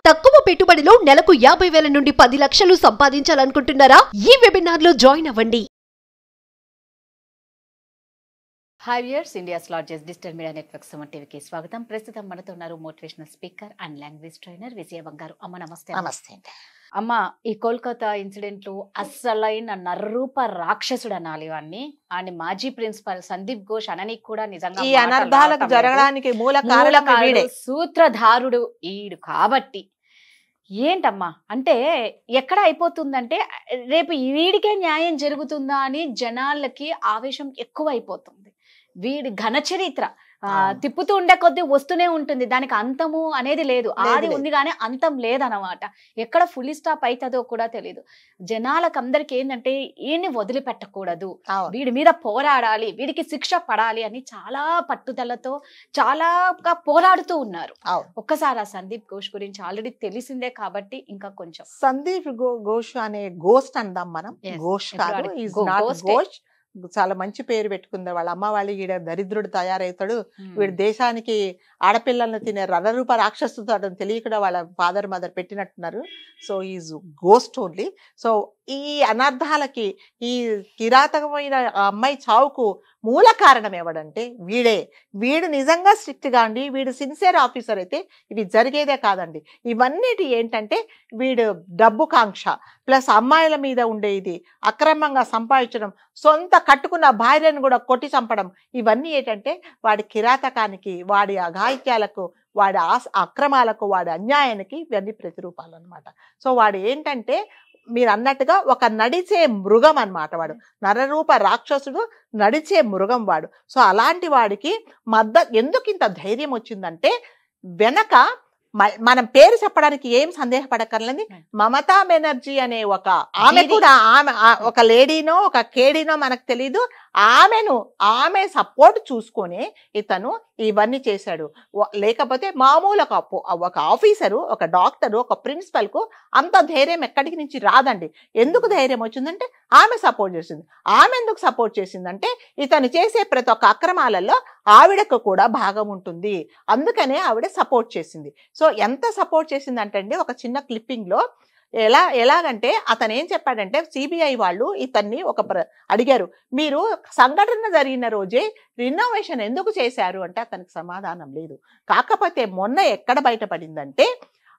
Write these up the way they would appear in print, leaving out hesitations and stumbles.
తక్కువ పెట్టుబడిలో నెలకు 50,000 నుండి 10 లక్షలు సంపాదించాలనుకుంటున్నారా? ఈ వెబినార్ లో జాయిన్ అవ్వండి. Hi viewers, India's largest digital media network Suman టీవీకి స్వాగతం. ప్రస్తుతం మనతో ఉన్నారు motivational speaker and language trainer Vijaya Bangaru. అమ్మ నమస్తే. నమస్తే. అమ్మ, ఈ కోల్కతా ఇన్సిడెంట్ లో అస్సలైన నరరూప రాక్షసుడు అనాలి వాడిని. ఆయన మాజీ ప్రిన్సిపల్ సందీప్ ఘోష్ అననికి కూడా నిజంగా ఈ అనర్థాలకు జరగడానికి మూల కారణం వీడే, సూత్రధారుడు ఈడు. కాబట్టి ఏంటమ్మా అంటే ఎక్కడ అయిపోతుందంటే రేపు వీడికే న్యాయం జరుగుతుందా అని జనాలకి ఆవేశం ఎక్కువ అయిపోతుంది. వీడి ఘన చరిత్ర తిప్పుతూ ఉండే కొద్దీ వస్తూనే ఉంటుంది. దానికి అంతము అనేది లేదు. ఆది ఉంది కానీ అంతం లేదన్నమాట. ఎక్కడ ఫుల్ స్టాప్ అవుతుందో కూడా తెలియదు. జనాలకు అందరికి ఏంటంటే ఈయన్ని వదిలిపెట్టకూడదు, వీడి మీద పోరాడాలి, వీడికి శిక్ష పడాలి అని చాలా పట్టుదలతో చాలా పోరాడుతూ ఉన్నారు. ఒక్కసారి ఆ సందీప్ ఘోష్ గురించి ఆల్రెడీ తెలిసిందే కాబట్టి ఇంకా కొంచెం. సందీప్ ఘోష్ అనే గోస్ట్ అందాం మనం. ఘోష్ కాదు, ఈజ్ నాట్ ఘోష్. చాలా మంచి పేరు పెట్టుకుంది. వాళ్ళ అమ్మ వాళ్ళు ఈడ దరిద్రుడు తయారవుతాడు, వీడు దేశానికి ఆడపిల్లలను తినే రథరూప రాక్షసుతాడు అని తెలియకుండా వాళ్ళ ఫాదర్ మదర్ పెట్టినట్టున్నారు. So is ghost only. So ఈ అనర్థాలకి, ఈ కిరాతకమైన అమ్మాయి చావుకు మూల కారణం ఎవడంటే వీడే. వీడు నిజంగా స్ట్రిక్ట్ గా అండి, వీడు సిన్సియర్ ఆఫీసర్ అయితే ఇవి జరిగేదే కాదండి. ఇవన్నిటి ఏంటంటే వీడు డబ్బు కాంక్ష ప్లస్ అమ్మాయిల మీద ఉండే ఇది అక్రమంగా సంపాదించడం, సొంత కట్టుకున్న భార్యను కూడా కొట్టి చంపడం, ఇవన్నీ ఏంటంటే వాడి కిరాతకానికి, వాడి అఘాయిత్యాలకు, వాడి అక్రమాలకు, వాడి అన్యాయానికి ఇవన్నీ ప్రతిరూపాలు అనమాట. సో వాడు ఏంటంటే మీరు అన్నట్టుగా ఒక నడిచే మృగం అనమాట. వాడు నరరూప రాక్షసుడు, నడిచే మృగం వాడు. సో అలాంటి వాడికి ఎందుకు ఇంత ధైర్యం వచ్చిందంటే వెనక మనం పేరు చెప్పడానికి ఏం సందేహపడక్కర్లేదు. మమతా బెనర్జీ అనే ఆమె కూడా ఒక లేడీనో ఒక కేడీనో మనకు తెలీదు. ఆమె సపోర్ట్ చూసుకొని ఇతను ఇవన్నీ చేశాడు. లేకపోతే మామూలు ఒక ఆఫీసరు, ఒక డాక్టరు, ఒక ప్రిన్సిపల్ కు అంత ధైర్యం ఎక్కడికి నుంచి రాదండి. ఎందుకు ధైర్యం వచ్చిందంటే ఆమె సపోర్ట్ చేసింది. ఆమె ఎందుకు సపోర్ట్ చేసిందంటే ఇతను చేసే ప్రతి ఒక్క అక్రమాలలో ఆవిడకు కూడా భాగం ఉంటుంది, అందుకనే ఆవిడ సపోర్ట్ చేసింది. సో ఎంత సపోర్ట్ చేసిందంటే అండి, ఒక చిన్న క్లిప్పింగ్ లో ఎలాగంటే అతను ఏం చెప్పాడంటే, సిబిఐ వాళ్ళు ఇతన్ని అడిగారు, మీరు సంఘటన జరిగిన రోజే రినోవేషన్ ఎందుకు చేశారు అంటే అతనికి సమాధానం లేదు. కాకపోతే మొన్న ఎక్కడ బయటపడిందంటే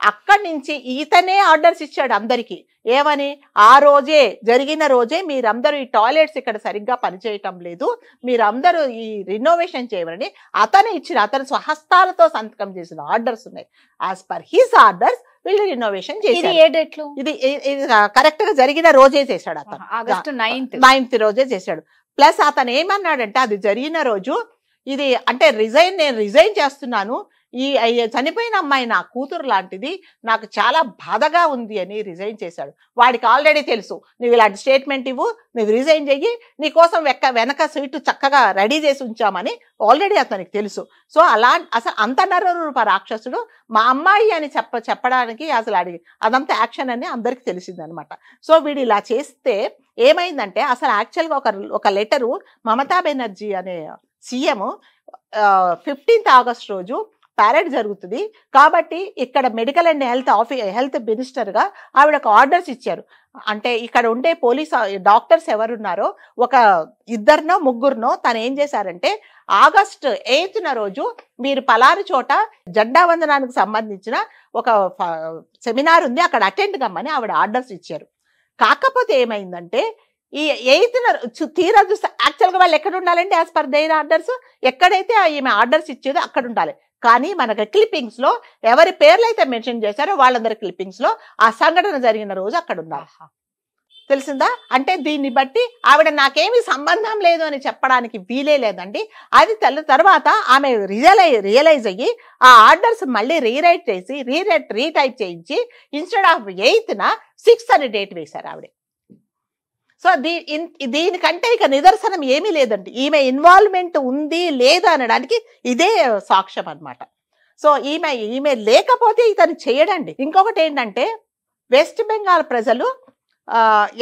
అక్కడి నుంచి ఇతనే ఆర్డర్స్ ఇచ్చాడు అందరికీ. ఏమని? ఆ రోజే జరిగిన రోజే మీరందరూ ఈ టాయిలెట్స్ ఇక్కడ సరిగ్గా పనిచేయటం లేదు, మీరందరూ ఈ రినోవేషన్ చేయమని అతను స్వహస్తాలతో సంతకం చేసిన ఆర్డర్స్ ఉన్నాయి. యాజ్ పర్ హిస్ ఆర్డర్స్ వీళ్ళు రినోవేషన్ చేశారు. ఇది కరెక్ట్ గా జరిగిన రోజే చేశాడు. అతను ఆగస్టు 9th రోజే చేశాడు. ప్లస్ అతను ఏమన్నాడంటే అది జరిగిన రోజు ఇది అంటే నేను రిజైన్ చేస్తున్నాను, ఈ చనిపోయిన అమ్మాయి నా కూతురు లాంటిది, నాకు చాలా బాధగా ఉంది అని రిజైన్ చేశాడు. వాడికి ఆల్రెడీ తెలుసు, నువ్వు ఇలాంటి స్టేట్మెంట్ ఇవ్వు, నువ్వు రిజైన్ చెయ్యి, నీకోసం వెనక సీటు చక్కగా రెడీ చేసి ఉంచామని ఆల్రెడీ అతనికి తెలుసు. సో అసలు అంత నరరూప రాక్షసుడు మా అమ్మాయి అని చెప్పడానికి అసలు అదంతా యాక్షన్ అని అందరికి తెలిసింది అనమాట. సో వీడు ఇలా చేస్తే ఏమైందంటే అసలు యాక్చువల్గా ఒక లెటరు మమతా బెనర్జీ అనే సీఎం 15th ఆగస్ట్ రోజు ప్యారెడ్ జరుగుతుంది కాబట్టి ఇక్కడ మెడికల్ అండ్ హెల్త్ మినిస్టర్గా ఆవిడ ఒక ఆర్డర్స్ ఇచ్చారు. అంటే ఇక్కడ ఉండే డాక్టర్స్ ఎవరున్నారో ఒక 2 ముగ్గురునో తను ఏం చేశారంటే ఆగస్ట్ 8th రోజు మీరు పలారు చోట జెండా వందనానికి సంబంధించిన ఒక సెమినార్ ఉంది, అక్కడ అటెండ్ కమ్మని ఆవిడ ఆర్డర్స్ ఇచ్చారు. కాకపోతే ఏమైందంటే ఈ 8th తీరా చూస్తే యాక్చువల్గా వాళ్ళు ఎక్కడ ఉండాలంటే యాజ్ పర్ దేర్ ఆర్డర్స్ ఎక్కడైతే ఈమె ఆర్డర్స్ ఇచ్చేదో అక్కడ ఉండాలి. కానీ మనకు క్లిప్పింగ్స్ లో ఎవరి పేర్లు అయితే మెన్షన్ చేశారో వాళ్ళందరి క్లిప్పింగ్స్ లో ఆ సంఘటన జరిగిన రోజు అక్కడ ఉండాలి. తెలిసిందా? అంటే దీన్ని బట్టి ఆవిడ నాకేమీ సంబంధం లేదు అని చెప్పడానికి వీలే లేదండి. అది తర్వాత ఆమె రియలైజ్ అయ్యి ఆ ఆర్డర్స్ మళ్ళీ రీరైట్ చేసి రీటైప్ చేయించి ఇన్స్టెడ్ ఆఫ్ 8th 6th అని డేట్ వేశారు ఆవిడ. సో దీనికంటే ఇక నిదర్శనం ఏమీ లేదండి. ఈమె ఇన్వాల్వ్మెంట్ ఉంది లేదా అనడానికి ఇదే సాక్ష్యం అనమాట. సో ఈమె లేకపోతే ఇతను చేయడండి. ఇంకొకటి ఏంటంటే వెస్ట్ బెంగాల్ ప్రజలు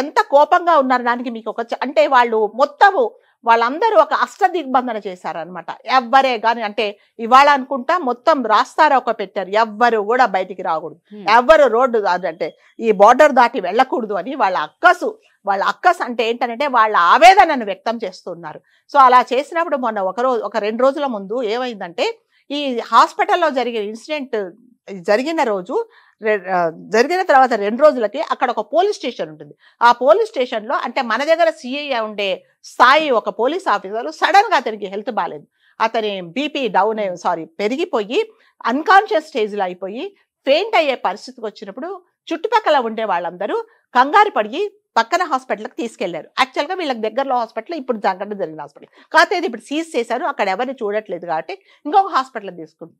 ఎంత కోపంగా ఉన్నారు దానికి మీకు అంటే వాళ్ళు మొత్తము వాళ్ళందరూ ఒక అష్టదిగ్బంధన చేశారనమాట. ఎవ్వరే కానీ అంటే ఇవాళ అనుకుంటా మొత్తం రాస్తారోక పెట్టారు, ఎవ్వరు కూడా బయటికి రాకూడదు, ఎవ్వరు రోడ్డు అంటే ఈ బోర్డర్ దాటి వెళ్ళకూడదు అని వాళ్ళ అక్కస్ అంటే ఏంటంటే వాళ్ళ ఆవేదనను వ్యక్తం చేస్తున్నారు. సో అలా చేసినప్పుడు మొన్న ఒక 2 రోజుల ముందు ఏమైందంటే ఈ హాస్పిటల్లో జరిగిన ఇన్సిడెంట్ జరిగిన తర్వాత 2 రోజులకి అక్కడ ఒక పోలీస్ స్టేషన్ ఉంటుంది. ఆ పోలీస్ స్టేషన్ లో అంటే మన దగ్గర సిఐ ఉండే స్థాయి ఒక పోలీస్ ఆఫీసర్ సడన్ గా అతనికి హెల్త్ బాగాలేదు, అతని బీపీ పెరిగిపోయి అన్కాన్షియస్ స్టేజ్ లో అయిపోయి ఫెయింట్ అయ్యే పరిస్థితికి వచ్చినప్పుడు చుట్టుపక్కల ఉండే వాళ్ళందరూ కంగారు పడి పక్కన హాస్పిటల్కి తీసుకెళ్లారు. యాక్చువల్ గా వీళ్ళకి దగ్గరలో హాస్పిటల్ ఇప్పుడు సంఘటన జరిగిన హాస్పిటల్ కాకపోతే ఇది ఇప్పుడు సీజ్ చేశారు, అక్కడ ఎవరిని చూడట్లేదు కాబట్టి ఇంకొక హాస్పిటల్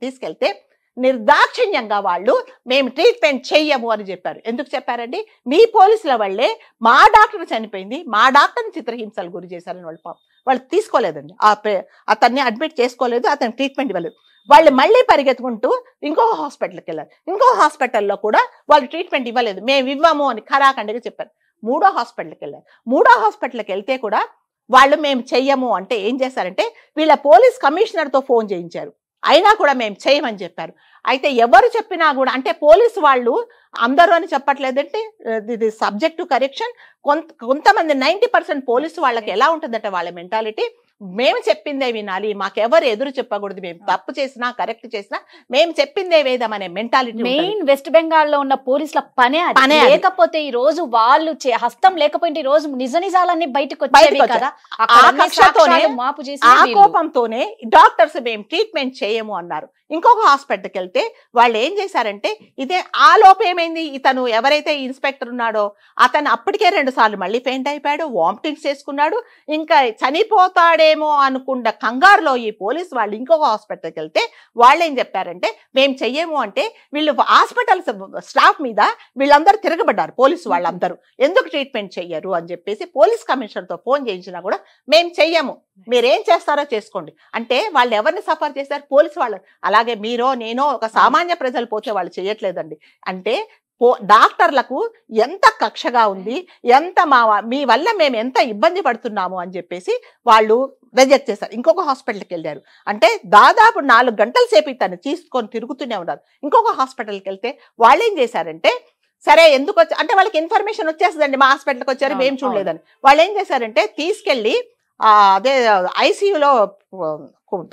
తీసుకెళ్తే నిర్దాక్షిణ్యంగా వాళ్ళు మేము ట్రీట్మెంట్ చెయ్యము అని చెప్పారు. ఎందుకు చెప్పారండి? మీ పోలీసుల వల్లే మా డాక్టర్ చనిపోయింది, మా డాక్టర్ని చిత్రహింసలు గురి చేశారని వాళ్ళు తీసుకోలేదండి, అతన్ని అడ్మిట్ చేసుకోలేదు, అతనికి ట్రీట్మెంట్ ఇవ్వలేదు. వాళ్ళు మళ్ళీ పరిగెత్తుకుంటూ ఇంకో హాస్పిటల్కి వెళ్ళారు. ఇంకో హాస్పిటల్లో కూడా వాళ్ళు ట్రీట్మెంట్ ఇవ్వలేదు, మేము ఇవ్వము అని ఖరాఖండిగా చెప్పారు. 3వ హాస్పిటల్కి వెళ్ళారు. 3వ హాస్పిటల్కి వెళ్తే కూడా వాళ్ళు మేము చెయ్యము అంటే ఏం చేశారంటే వీళ్ళ పోలీస్ కమిషనర్తో ఫోన్ చేయించారు, అయినా కూడా మేము చేయమని చెప్పారు. అయితే ఎవరు చెప్పినా కూడా అంటే పోలీసు వాళ్ళు అందరూ అని చెప్పట్లేదంటే ఇది సబ్జెక్ట్ టు కరెక్షన్. కొంతమంది 90% పోలీసు వాళ్ళకి ఎలా ఉంటుందంటే వాళ్ళ మెంటాలిటీ మేము చెప్పిందే వినాలి, మాకెవరు ఎదురు చెప్పకూడదు, మేము తప్పు చేసినా కరెక్ట్ చేసినా మేము చెప్పిందే వేదమనే మెంటాలిటీ. మెయిన్ వెస్ట్ బెంగాల్లో ఉన్న పోలీసుల పనే లేకపోతే ఈ రోజు వాళ్ళు హస్తం లేకపోతే ఈ రోజు నిజాలన్నీ బయటకు వచ్చేవి కదా. ఆ కోపంతోనే డాక్టర్స్ మేము ట్రీట్మెంట్ చేయము అన్నారు. ఇంకొక హాస్పిటల్కి వెళ్తే వాళ్ళు ఏం చేశారంటే ఇదే ఆ లోపు ఏమైంది, ఇతను ఎవరైతే ఇన్స్పెక్టర్ ఉన్నాడో అతను అప్పటికే 2 సార్లు మళ్ళీ ఫెయింట్ అయిపోయాడు, వామిటింగ్స్ చేసుకున్నాడు, ఇంకా చనిపోతాడేమో అనుకున్న కంగారులో ఈ పోలీసు వాళ్ళు ఇంకొక హాస్పిటల్కి వెళ్తే వాళ్ళు ఏం చెప్పారంటే మేము చెయ్యము అంటే వీళ్ళు హాస్పిటల్ స్టాఫ్ మీద వీళ్ళందరూ తిరగబడ్డారు. పోలీసు వాళ్ళందరూ ఎందుకు ట్రీట్మెంట్ చెయ్యరు అని చెప్పేసి పోలీస్ కమిషనర్తో ఫోన్ చేయించినా కూడా మేము చెయ్యము, మీరేం చేస్తారో చేసుకోండి అంటే వాళ్ళు ఎవరిని సఫర్ చేశారు? పోలీసు వాళ్ళు. అలాగే మీరో నేనో ఒక సామాన్య ప్రజలు పోతే వాళ్ళు చేయట్లేదండి. అంటే డాక్టర్లకు ఎంత కక్షగా ఉంది, ఎంత మీ వల్ల మేము ఎంత ఇబ్బంది పడుతున్నాము అని చెప్పేసి వాళ్ళు రిజెక్ట్ చేశారు. ఇంకొక హాస్పిటల్కి వెళ్ళారు. అంటే దాదాపు 4 గంటల సేపు ఇతను తీసుకొని తిరుగుతూనే ఉన్నారు. ఇంకొక హాస్పిటల్కి వెళ్తే వాళ్ళు ఏం చేశారంటే సరే ఎందుకు అంటే వాళ్ళకి ఇన్ఫర్మేషన్ వచ్చేస్తుందండి, మా హాస్పిటల్కి వచ్చారు మేము చూడలేదని. వాళ్ళు ఏం చేశారంటే తీసుకెళ్లి అదే ఐసీయూలో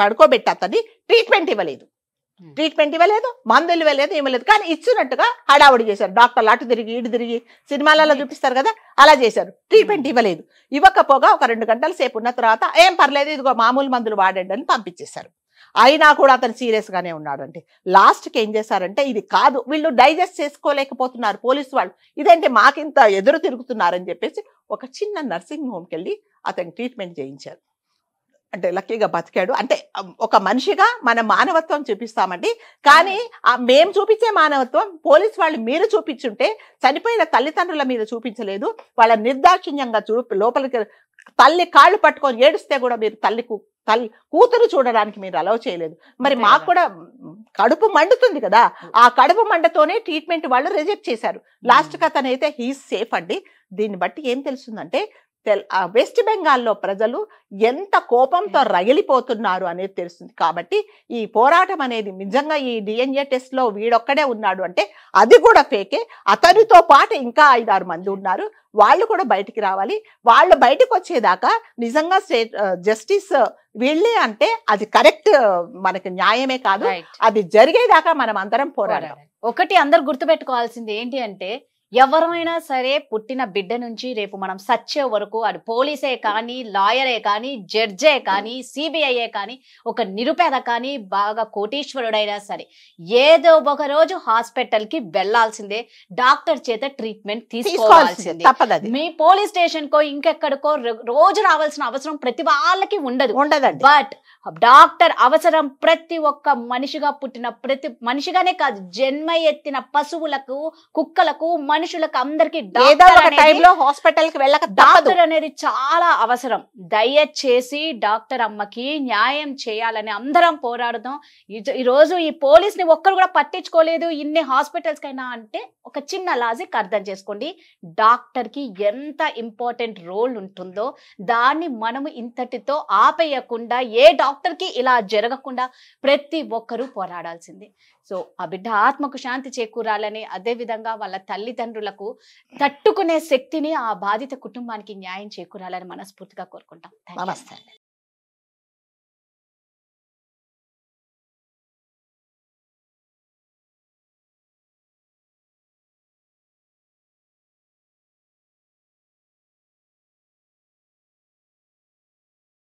పడుకోబెట్టి అతన్ని ట్రీట్మెంట్ ఇవ్వలేదు, మందులు ఇవ్వలేదు, కానీ ఇచ్చినట్టుగా హడావుడి చేశారు. డాక్టర్లు అటు తిరిగి ఇటు తిరిగి సినిమాలలో చూపిస్తారు కదా అలా చేశారు. ట్రీట్మెంట్ ఇవ్వలేదు. ఇవ్వకపోగా ఒక 2 గంటల సేపు ఉన్న తర్వాత ఏం పర్లేదు ఇదిగో మామూలు మందులు వాడండి అని పంపించేశారు. అయినా కూడా అతను సీరియస్ గానే ఉన్నాడండి. లాస్ట్కి ఏం చేశారంటే ఇది కాదు, వీళ్ళు డైజెస్ట్ చేసుకోలేకపోతున్నారు పోలీసు వాళ్ళు, ఇదేంటి మాకింత ఎదురు తిరుగుతున్నారని చెప్పేసి ఒక చిన్న నర్సింగ్ హోమ్కి వెళ్ళి అతనికి ట్రీట్మెంట్ చేయించారు. అంటే లక్కీగా బతికాడు. అంటే ఒక మనిషిగా మన మానవత్వం చూపిస్తామండి, కానీ మేము చూపించే మానవత్వం పోలీసు వాళ్ళు మీరు చూపించుంటే చనిపోయిన తల్లిదండ్రుల మీద చూపించలేదు. వాళ్ళ నిర్దాక్షిణ్యంగా లోపలికి తల్లి కాళ్ళు పట్టుకొని ఏడుస్తే కూడా మీరు కూతురు చూడడానికి మీరు అలౌ చేయలేదు. మరి మాకు కూడా కడుపు మండుతుంది కదా, ఆ కడుపు మండతోనే ట్రీట్మెంట్ వాళ్ళు రిజెక్ట్ చేశారు. లాస్ట్కి అతనైతే హీస్ సేఫ్ అండి. దీన్ని బట్టి ఏం తెలుస్తుందంటే వెస్ట్ బెంగాల్లో ప్రజలు ఎంత కోపంతో రగిలిపోతున్నారు అనేది తెలుస్తుంది. కాబట్టి ఈ పోరాటం అనేది నిజంగా ఈ డిఎన్ఏ టెస్ట్ లో వీడొక్కడే ఉన్నాడు అంటే అది కూడా ఫేకే. అతనితో పాటు ఇంకా 5-6 మంది ఉన్నారు, వాళ్ళు కూడా బయటికి రావాలి. వాళ్ళు బయటకు వచ్చేదాకా నిజంగా జస్టిస్ వీళ్ళే అంటే అది కరెక్ట్, మనకి న్యాయమే కాదు, అది జరిగేదాకా మనం అందరం పోరాడాలి. ఒకటి అందరు గుర్తుపెట్టుకోవాల్సింది ఏంటి అంటే ఎవరైనా సరే పుట్టిన బిడ్డ నుంచి రేపు మనం సచ్చే వరకు అది పోలీసే కానీ, లాయరే కానీ, జడ్జే కానీ, సిబిఐఏ కానీ, ఒక నిరుపేద కానీ, బాగా కోటీశ్వరుడైనా సరే ఏదో ఒక రోజు హాస్పిటల్ కి వెళ్లాల్సిందే, డాక్టర్ చేత ట్రీట్మెంట్ తీసుకోవాల్సిందే. మీ పోలీస్ స్టేషన్ కో ఇంకెక్కడికో రోజు రావాల్సిన అవసరం ప్రతి వాళ్ళకి ఉండదండి. బట్ డాక్టర్ అవసరం ప్రతి ఒక్క మనిషిగా పుట్టిన ప్రతి మనిషిగానే కాదు, జన్మ ఎత్తిన పశువులకు, కుక్కలకు, మనుషులకు అందరికి ఏదో ఒక టైంలో హాస్పిటల్ కి వెళ్ళక తప్పదు. డాక్టర్ అనేది చాలా అవసరం. దయచేసి డాక్టర్ అమ్మకి న్యాయం చేయాలని అందరం పోరాడుదాం. ఈ రోజు ఈ పోలీస్ ని ఒక్కరు కూడా పట్టించుకోలేదు ఇన్ని హాస్పిటల్స్ కైనా అంటే ఒక చిన్న లాజిక్ అర్థం చేసుకోండి. డాక్టర్ కి ఎంత ఇంపార్టెంట్ రోల్ ఉంటుందో దాన్ని మనము ఇంతటితో ఆపేయకుండా, ఏ డాక్టర్ కి ఇలా జరగకుండా ప్రతి ఒక్కరూ పోరాడాల్సింది. సో ఆ బిడ్డ ఆత్మకు శాంతి చేకూరాలని, అదే విధంగా వాళ్ళ తల్లిదండ్రులకు తట్టుకునే శక్తిని, ఆ బాధిత కుటుంబానికి న్యాయం చేకూరాలని మనస్ఫూర్తిగా కోరుకుంటాం. నమస్తే.